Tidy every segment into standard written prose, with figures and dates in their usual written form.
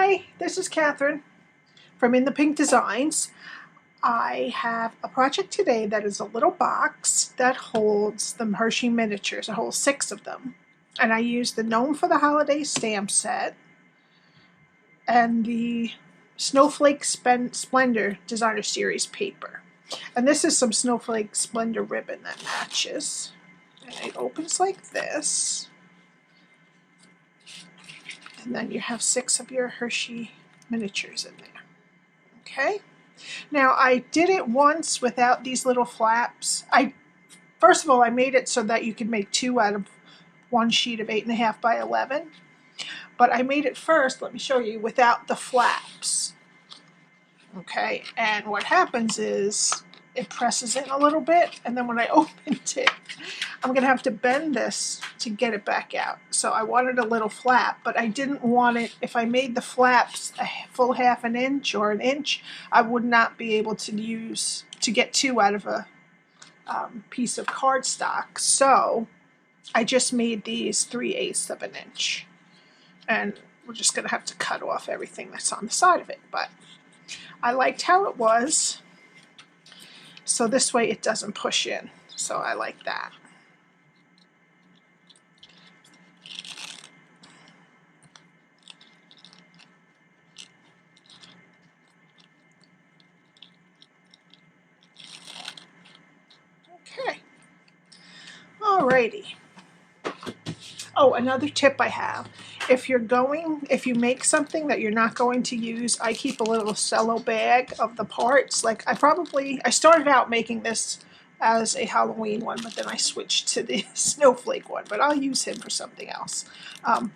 Hi, this is Catherine from In the Pink Designs. I have a project today that is a little box that holds the Hershey Miniatures. It holds 6 of them. And I used the Gnome for the Holiday stamp set and the Snowflake Splendor Designer Series paper. And this is some Snowflake Splendor ribbon that matches. And it opens like this. And then you have 6 of your Hershey miniatures in there. Okay. Now I did it once without these little flaps. First of all, I made it so that you could make 2 out of one sheet of 8.5 by 11. But I made it first, let me show you, without the flaps. Okay, and what happens is it presses in a little bit, and then when I opened it, I'm going to have to bend this to get it back out. So I wanted a little flap, but I didn't want it, if I made the flaps a full half an inch or an inch, I would not be able to get 2 out of a piece of cardstock. So I just made these 3/8 of an inch. And we're just going to have to cut off everything that's on the side of it. But I liked how it was. So this way it doesn't push in. So I like that. Okay. Alrighty. Oh, another tip I have. If you make something that you're not going to use, I keep a little cello bag of the parts. Like I started out making this as a Halloween one, but then I switched to the Snowflake one, but I'll use him for something else.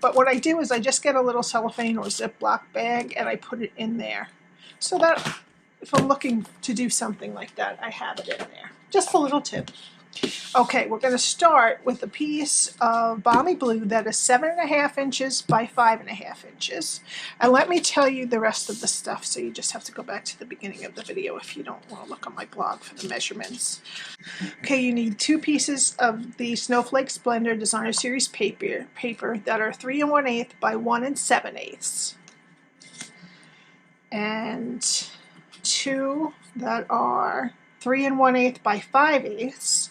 But what I do is I just get a little cellophane or Ziploc bag and I put it in there. So that if I'm looking to do something like that, I have it in there. Just a little tip. Okay, we're going to start with a piece of balmy blue that is 7.5 inches by 5.5 inches. And let me tell you the rest of the stuff, so you just have to go back to the beginning of the video if you don't want to look on my blog for the measurements. Okay, you need 2 pieces of the Snowflake Splendor Designer Series paper that are 3 1/8 by 1 7/8. And 2 that are 3 1/8 by 5/8.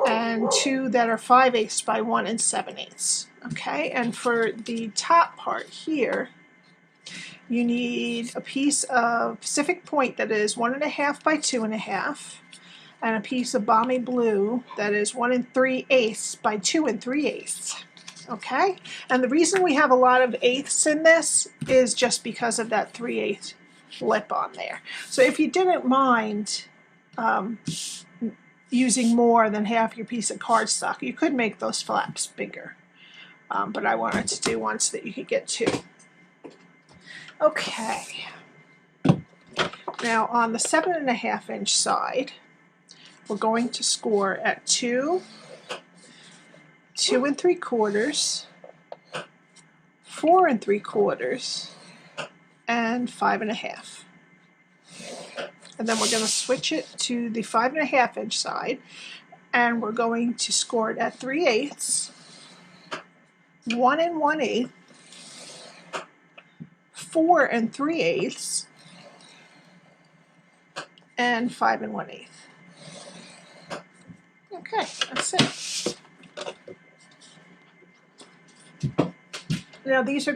And 2 that are 5/8 by 1 7/8. Okay, and for the top part here, you need a piece of Pacific Point that is 1.5 by 2.5, and a piece of balmy blue that is 1 3/8 by 2 3/8. Okay, and the reason we have a lot of eighths in this is just because of that 3/8 lip on there. So if you didn't mind using more than half your piece of cardstock, you could make those flaps bigger. But I wanted to do one so that you could get 2. Okay. Now on the 7.5 inch side, we're going to score at 2, 2 3/4, 4 3/4, and 5.5. And then we're going to switch it to the 5.5 inch side, and we're going to score it at 3/8, 1 1/8, 4 3/8, and 5 1/8. Okay, that's it. Now these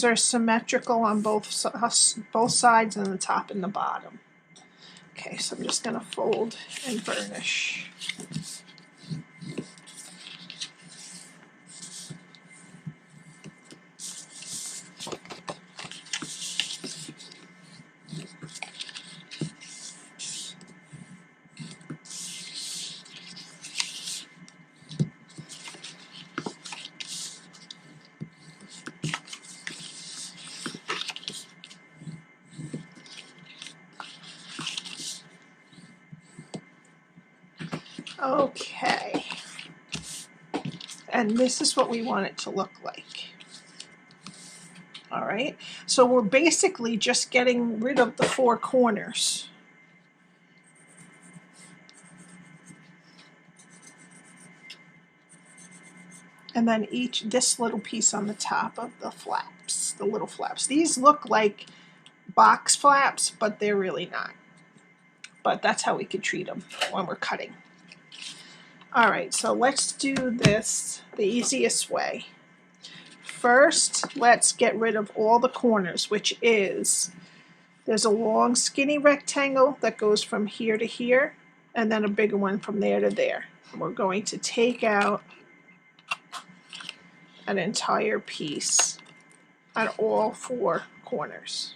are symmetrical on both sides, and the top and the bottom. Okay, so I'm just going to fold and burnish. Okay, and this is what we want it to look like. All right, so we're basically just getting rid of the 4 corners. And then this little piece on the top of the flaps. the little flaps. These look like box flaps, but they're really not. But that's how we could treat them when we're cutting. All right, so let's do this the easiest way. First, let's get rid of all the corners, which is, there's a long skinny rectangle that goes from here to here, and then a bigger one from there to there. And we're going to take out an entire piece on all four corners.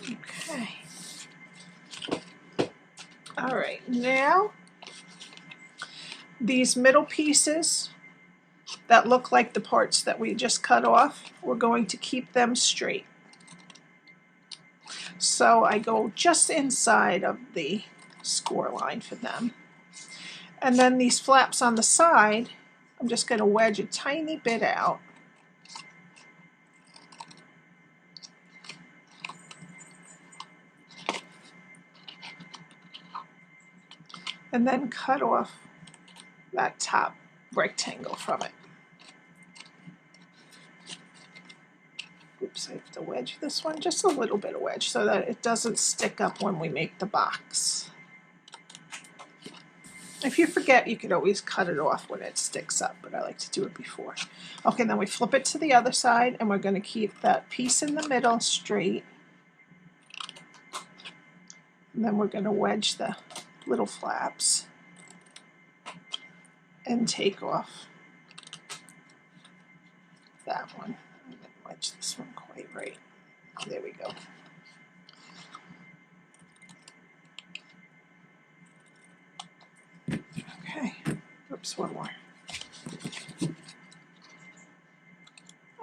Okay. All right, now these middle pieces that look like the parts that we just cut off, we're going to keep them straight. So I go just inside of the score line for them. And then these flaps on the side, I'm just going to wedge a tiny bit out. And then cut off that top rectangle from it. Oops, I have to wedge this one, just a little bit of wedge so that it doesn't stick up when we make the box. If you forget, you could always cut it off when it sticks up, but I like to do it before. Okay, then we flip it to the other side, and we're going to keep that piece in the middle straight. And then we're going to wedge the little flaps and take off that one. I didn't wedge this one quite right. There we go. Okay, oops, one more.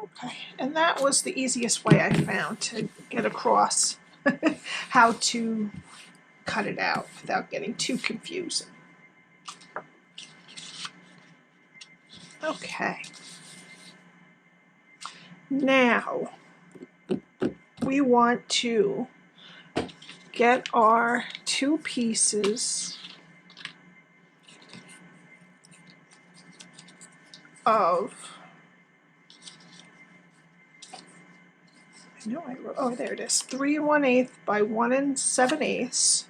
Okay, and that was the easiest way I found to get across how to cut it out without getting too confusing. Okay, now we want to get our two pieces of, I know I wrote, oh there it is, 3 1/8 by 1 7/8,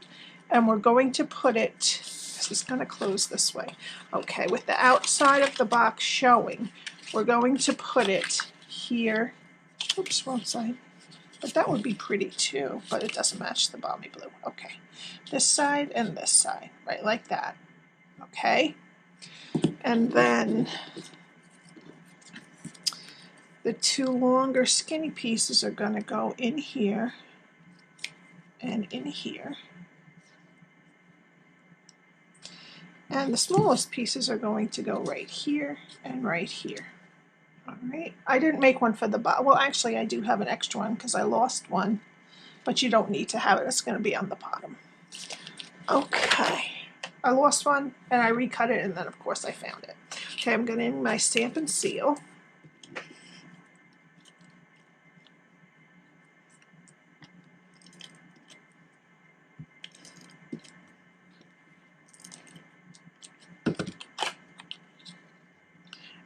and we're going to put it, this is going to close this way, okay, with the outside of the box showing, we're going to put it here, oops, wrong side, but that would be pretty too, but it doesn't match the balmy blue, okay, this side and this side, right like that, okay, and then the two longer skinny pieces are going to go in here and in here. And the smallest pieces are going to go right here and right here. All right. I didn't make one for the bottom. Well, actually, I do have an extra one because I lost one, but you don't need to have it. It's going to be on the bottom. Okay. I lost one and I recut it, and then, of course, I found it. Okay, I'm going to in my Stampin' Seal.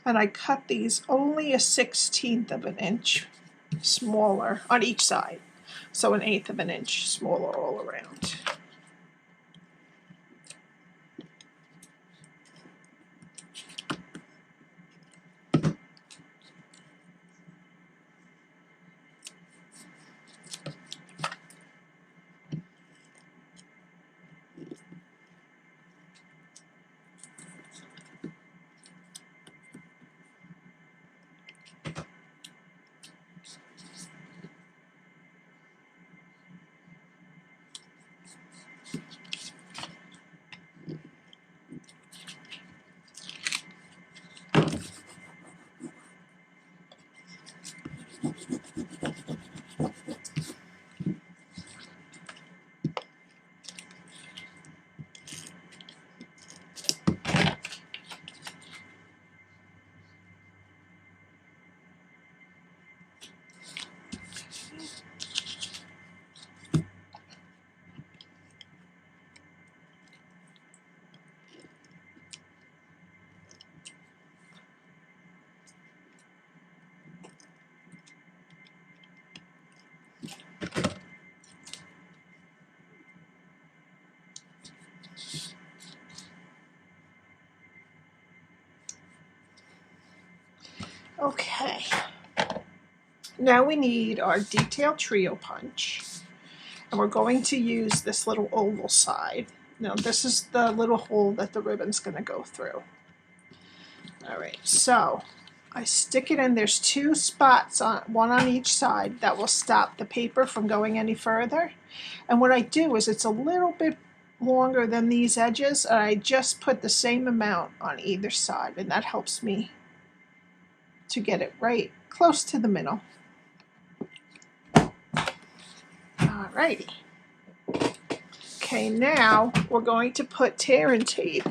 And I cut these only a 1/16 of an inch smaller on each side, so 1/8 of an inch smaller all around. Now we need our detail trio punch, and we're going to use this little oval side. Now this is the little hole that the ribbon's going to go through. All right, so I stick it in. There's two spots, one on each side, that will stop the paper from going any further. And what I do is, it's a little bit longer than these edges, and I just put the same amount on either side, and that helps me to get it right close to the middle. Alrighty. Okay, now we're going to put tear and tape.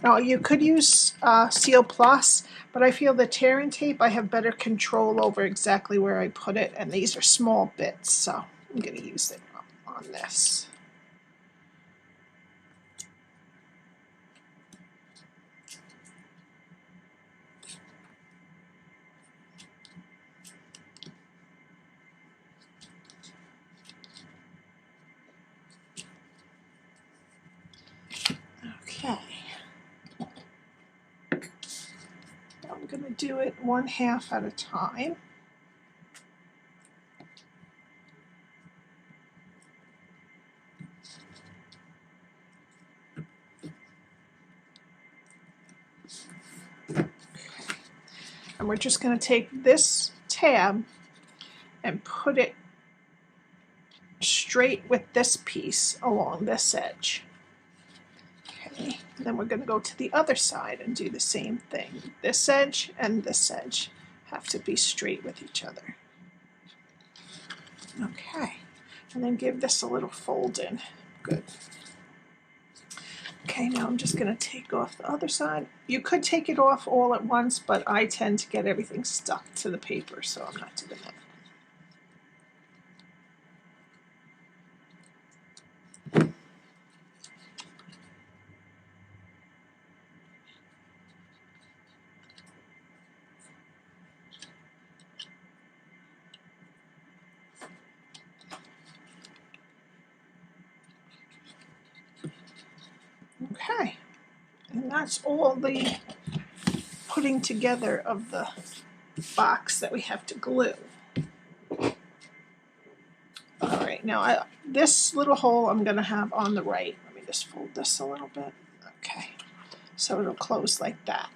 Now you could use Seal Plus, but I feel the tear and tape, I have better control over exactly where I put it, and these are small bits, so I'm going to use it on this. Okay. I'm going to do it 1/2 at a time. Okay. And we're just going to take this tab and put it straight with this piece along this edge. Okay, and then we're going to go to the other side and do the same thing. This edge and this edge have to be straight with each other. Okay, and then give this a little fold in. Good. Okay, now I'm just going to take off the other side. You could take it off all at once, but I tend to get everything stuck to the paper, so I'm not doing that. Okay, and that's all the putting together of the box that we have to glue. All right, now this little hole I'm going to have on the right. Let me just fold this a little bit. Okay, so it'll close like that.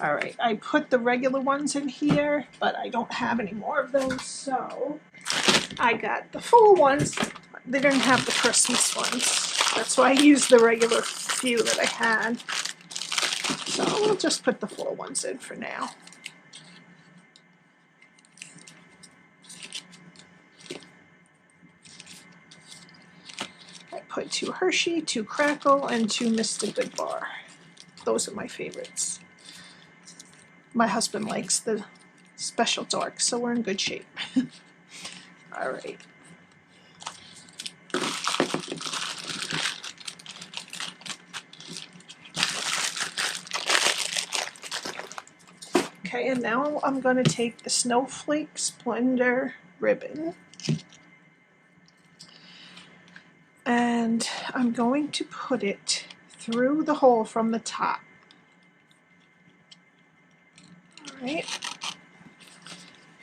All right, I put the regular ones in here, but I don't have any more of those, so I got the full ones. They didn't have the Christmas ones. That's why I used the regular few that I had. So we'll just put the full ones in for now. I put 2 Hershey, 2 Crackle, and 2 Mr. Goodbar. Those are my favorites. My husband likes the special dark, so we're in good shape. All right. Okay, and now I'm going to take the Snowflake Splendor ribbon, and I'm going to put it through the hole from the top. All right.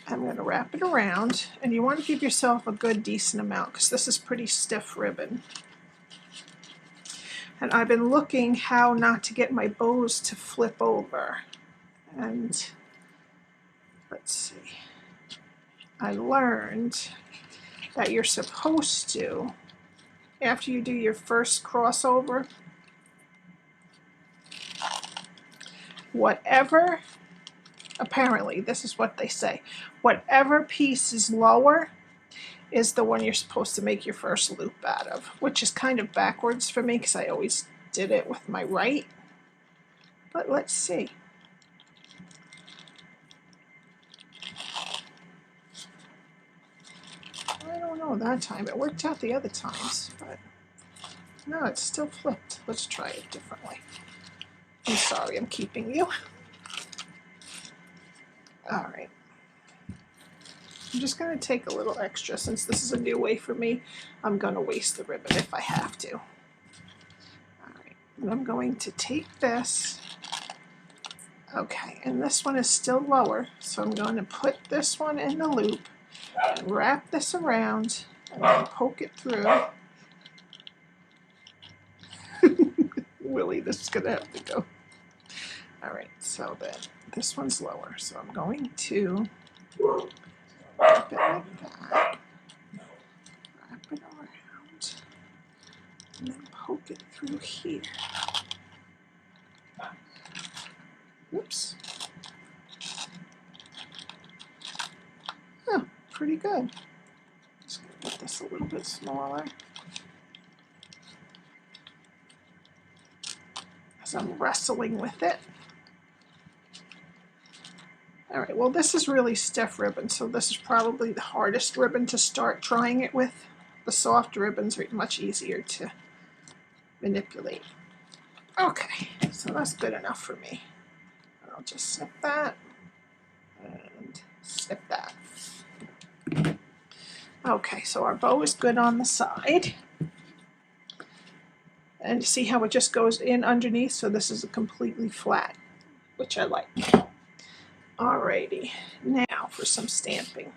I'm going to wrap it around, and you want to give yourself a good decent amount because this is pretty stiff ribbon. And I've been looking how not to get my bows to flip over. And let's see, I learned that you're supposed to, after you do your first crossover, whatever, apparently this is what they say, whatever piece is lower is the one you're supposed to make your first loop out of, which is kind of backwards for me because I always did it with my right. But let's see. I don't know that time. It worked out the other times, but no, it's still flipped. Let's try it differently. I'm sorry, I'm keeping you. All right. I'm just going to take a little extra since this is a new way for me. I'm going to waste the ribbon if I have to. All right. And I'm going to take this Okay, and this one is still lower, so I'm going to put this one in the loop and wrap this around and then poke it through. Willie, this is going to have to go. All right, so then this one's lower, so I'm going to wrap it like that, wrap it around, and then poke it through here. Oops. Oh, pretty good. Just gonna make this a little bit smaller. As I'm wrestling with it. All right, well, this is really stiff ribbon, so this is probably the hardest ribbon to start trying it with. The soft ribbons are much easier to manipulate. Okay, so that's good enough for me. I'll just snip that and snip that. Okay, so our bow is good on the side. And see how it just goes in underneath, so this is a completely flat, which I like. Alrighty, now for some stamping.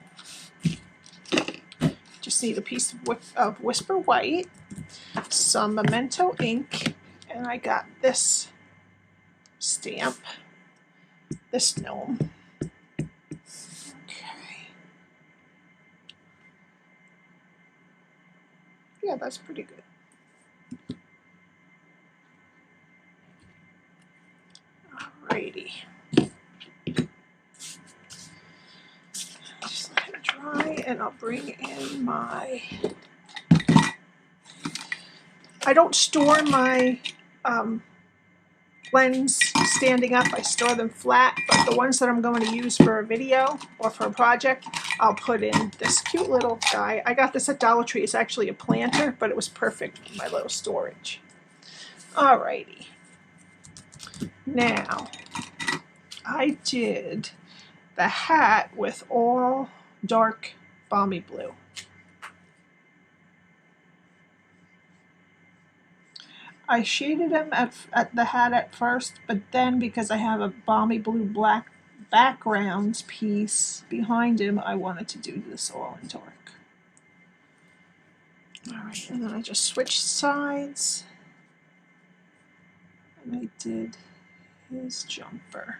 Just need a piece of Whisper White, some Memento ink, and I got this stamp, this gnome. Okay. Yeah, that's pretty good. Alrighty. Just let it dry, and I'll bring in my... I don't store my blends standing up. I store them flat, but the ones that I'm going to use for a video or for a project, I'll put in this cute little guy. I got this at Dollar Tree. It's actually a planter, but it was perfect for my little storage. Alrighty. Now, I did the hat with all dark balmy blue. I shaded him at the hat at first, but then because I have a balmy blue black background piece behind him, I wanted to do this all in dark. Alright, and then I just switched sides, and I did his jumper.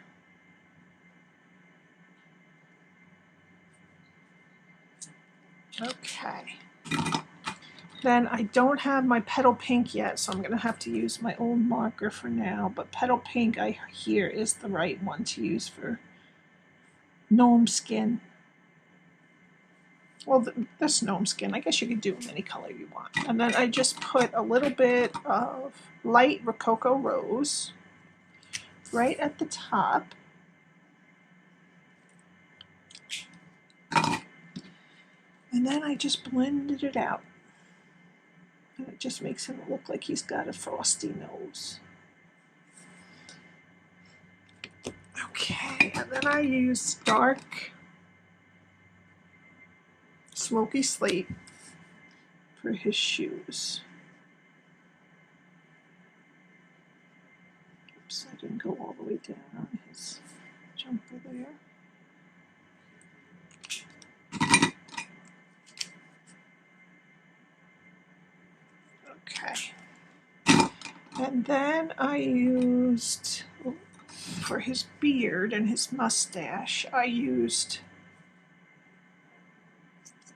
Okay. Then I don't have my petal pink yet, so I'm going to have to use my old marker for now. But petal pink, I hear, is the right one to use for gnome skin. Well, this gnome skin, I guess you could do them any color you want. And then I just put a little bit of light Rococo Rose right at the top. And then I just blended it out. And it just makes him look like he's got a frosty nose. Okay, and then I use dark smoky slate for his shoes. Oops, I didn't go all the way down on his jumper there. Okay. And then I used, for his beard and his mustache, I used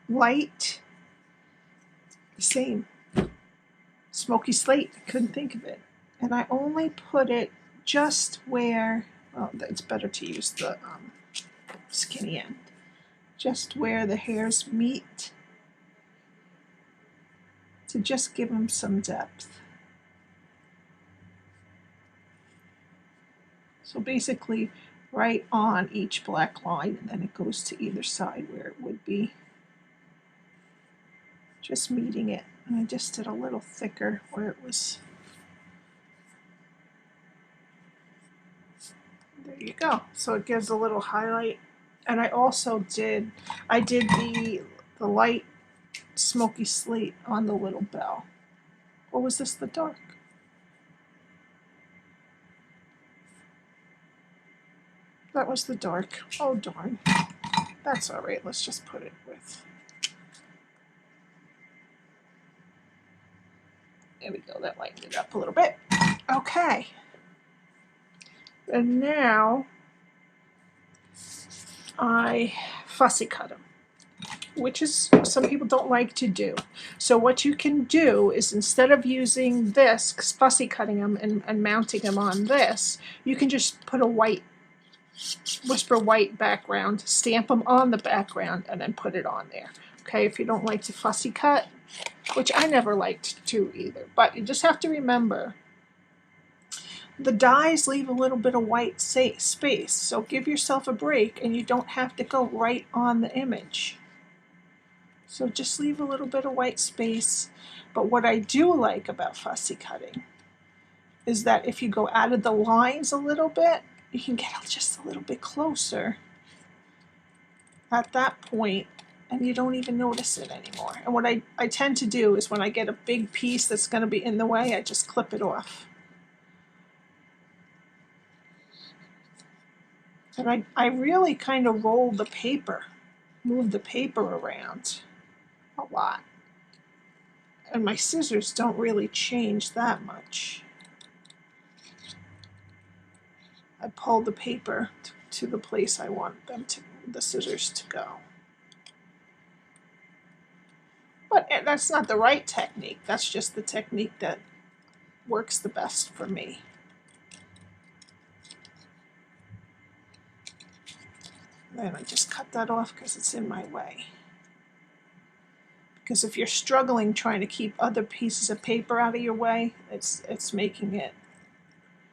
light, same, smoky slate. I couldn't think of it. And I only put it just where, well, it's better to use the skinny end, just where the hairs meet, to just give them some depth. So basically right on each black line, and then it goes to either side where it would be just meeting it. And I just did a little thicker where it was. There you go. So it gives a little highlight. And I also did the light smoky slate on the little bell. Or was this the dark? that was the dark. Oh darn. That's all right. Let's just put it with. There we go. That lightened it up a little bit. Okay. And now I fussy cut them, which is some people don't like to do. So what you can do is, instead of using this, fussy cutting them and mounting them on this, you can just put a white, whisper white background, stamp them on the background, and then put it on there. Okay, if you don't like to fussy cut, which I never liked to either, but you just have to remember the dies leave a little bit of white space, so give yourself a break and you don't have to go right on the image. So just leave a little bit of white space. But what I do like about fussy cutting is that if you go out of the lines a little bit, you can get just a little bit closer at that point and you don't even notice it anymore. And what I tend to do is, when I get a big piece that's going to be in the way, I just clip it off. And I really kind of roll the paper, move the paper around a lot. And my scissors don't really change that much. I pull the paper to the place I want the scissors to go. But that's not the right technique. That's just the technique that works the best for me. Then I just cut that off because it's in my way. Because if you're struggling trying to keep other pieces of paper out of your way, it's making it.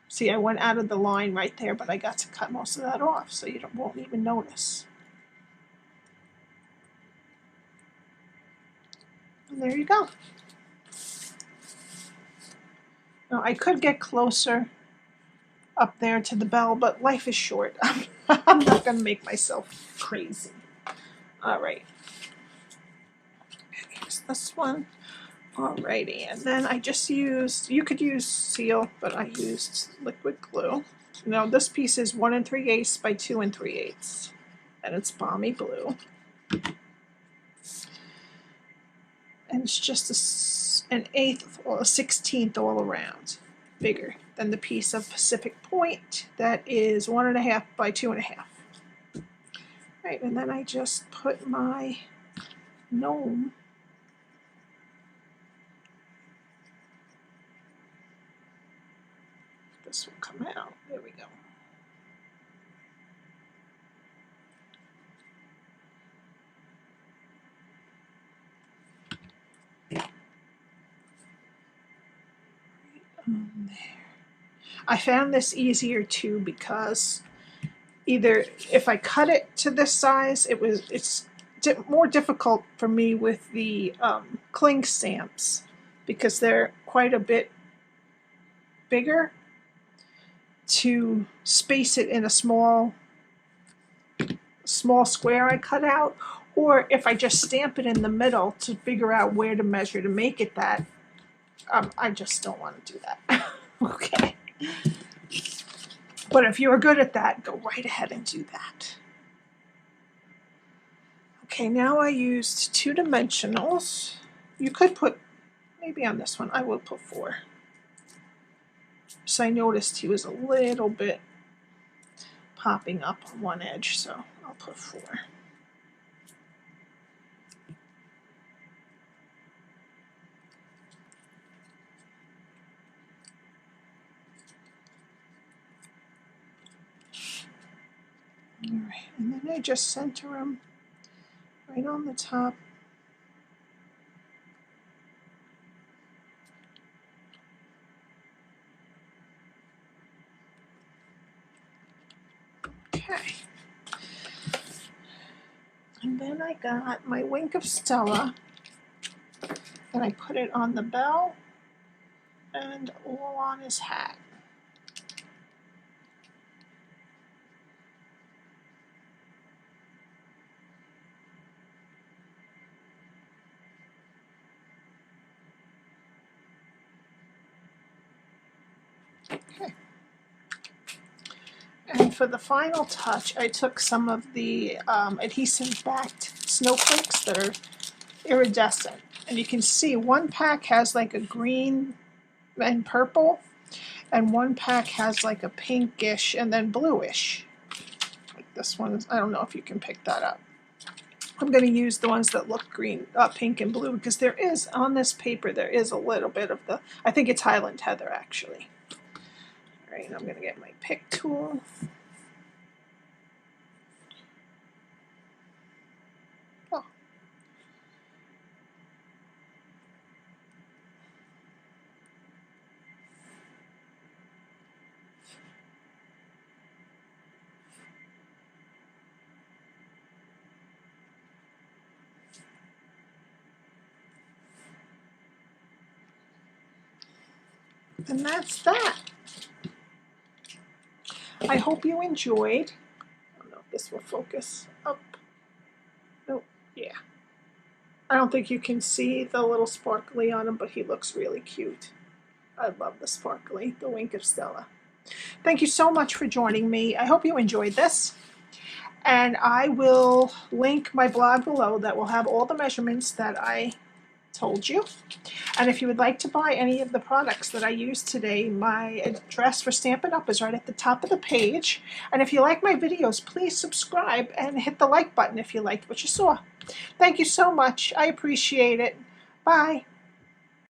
See, I went out of the line right there, but I got to cut most of that off, so you won't even notice. And there you go. Now I could get closer up there to the bell, but life is short. I'm not going to make myself crazy. All right. Here's this one. Alrighty, and then I just used, you could use seal, but I used liquid glue. Now this piece is 1 3/8 by 2 3/8, and it's balmy blue. And it's just an 1/8 or a 1/16 all around, bigger than the piece of Pacific Point that is 1 1/2 by 2 1/2. Right, and then I just put my gnome this will come out. There we go. There. I found this easier too because either if I cut it to this size, it's more difficult for me with the cling stamps because they're quite a bit bigger, to space it in a small square I cut out, or if I just stamp it in the middle to figure out where to measure to make it that, I just don't want to do that. Okay. But if you're good at that, go right ahead and do that. Okay, now I used 2 dimensionals. You could put, maybe on this one, I will put 4. So I noticed he was a little bit popping up on one edge, so I'll put 4. All right, and then I just center them right on the top. Okay. And then I got my Wink of Stella, and I put it on the bell and all on his hat. Okay. And for the final touch, I took some of the adhesive-backed snowflakes that are iridescent. And you can see one pack has like a green and purple, and one pack has like a pinkish and then bluish. Like this one, I don't know if you can pick that up. I'm going to use the ones that look green, pink and blue, because there is, on this paper, there is a little bit of the, I think it's Highland Heather actually. All right, I'm going to get my pick tool. Oh. And that's that. I hope you enjoyed. I don't know if this will focus up. Nope, yeah. I don't think you can see the little sparkly on him, but he looks really cute. I love the sparkly, the Wink of Stella. Thank you so much for joining me. I hope you enjoyed this. And I will link my blog below that will have all the measurements that I told you. And if you would like to buy any of the products that I used today, my address for Stampin' Up! Is right at the top of the page. And if you like my videos, please subscribe and hit the like button if you liked what you saw. Thank you so much. I appreciate it. Bye.